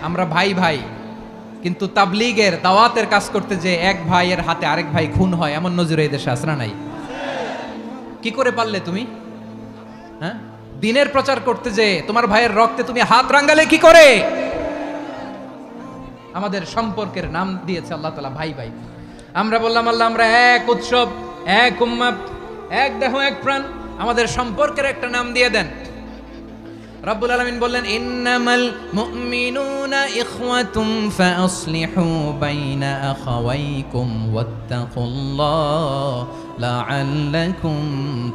আমরা ভাই ভাই, কিন্তু তাবলীগের দাওয়াতের কাজ করতে যে এক ভাইয়ের হাতে আরেক ভাই খুন হয়, এমন নজির এই দেশে আছে না নাই? কি করে পারলে তুমি? হ্যাঁ, দিনের প্রচার করতে যে তোমার ভাইয়ের রক্তে তুমি হাত রাঙ্গালে কি করে? আমাদের সম্পর্কের নাম দিয়েছে আল্লাহ তাআলা ভাই ভাই। আমরা বললাম আল্লাহ আমরা এক উৎসব, এক উম্মত, এক দেহ, এক প্রাণ, আমাদের সম্পর্কের একটা নাম দিয়ে দেন। রব্বুল আলামিন বললেন ইন্নামাল মুমিনুনা ইখওয়াতুম ফাসলিহু বাইনা আখাওয়াইকুম ওয়াত্তাকুল্লাহ লাআল্লাকুম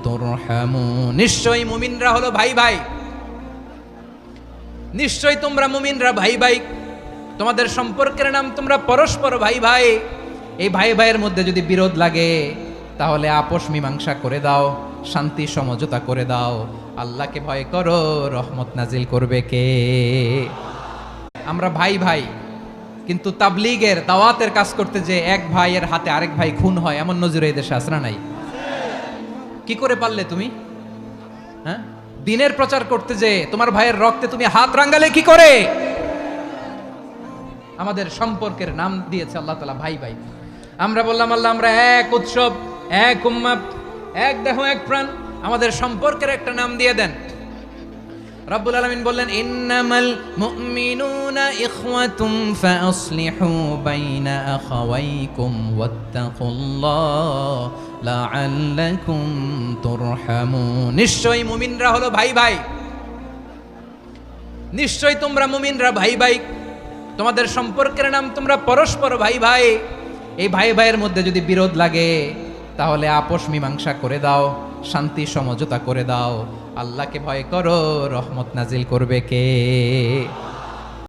তুরহামুন। নিশ্চয়ই মুমিনরা হলো ভাই ভাই, নিশ্চয়ই তোমরা মুমিনরা ভাই ভাই, তোমাদের সম্পর্কের নাম তোমরা পরস্পর ভাই ভাই। এই ভাই ভাইয়ের মধ্যে যদি বিরোধ লাগে তাহলে আপোষ মীমাংসা করে দাও, শান্তি সমঝোতা করে দাও। আল্লাহকে ভয় করো, রহমত নাজিল করবে কে? আমরা ভাই ভাই, কিন্তু তাবলীগের দাওয়াতের কাজ করতে যে এক ভাইয়ের হাতে আরেক ভাই খুন হয়, এমন নজির এই দেশে আছে না নাই? কি করে পারলে তুমি? হ্যাঁ, দিনের প্রচার করতে যে তোমার ভাইয়ের রক্তে তুমি হাত রাঙ্গালে কি করে? আমাদের সম্পর্কের নাম দিয়েছে আল্লাহ তাআলা ভাই ভাই। আমরা বললাম আল্লাহ আমরা এক উৎসব, এক উম্মত, এক দেহ, এক প্রাণ, আমাদের সম্পর্কের একটা নাম দিয়ে দেন। রব্বুল আলামিন বললেন ইন্নামাল মুমিনুনা ইখওয়াতুম ফাসলিহু বাইনা আখাওয়াইকুম ওয়াত্তাকুল্লাহ লাআল্লাকুম তুরহামুন। নিশ্চয়ই মুমিনরা হলো ভাই ভাই, নিশ্চয়ই তোমরা মুমিনরা ভাই ভাই, তোমাদের সম্পর্কের নাম তোমরা পরস্পর ভাই ভাই। এই ভাই ভাইয়ের মধ্যে যদি বিরোধ লাগে তাহলে আপোষ মীমাংসা করে দাও, শান্তি সমঝোতা করে দাও। আল্লাহকে ভয় করো, রহমত নাজিল করবে কে?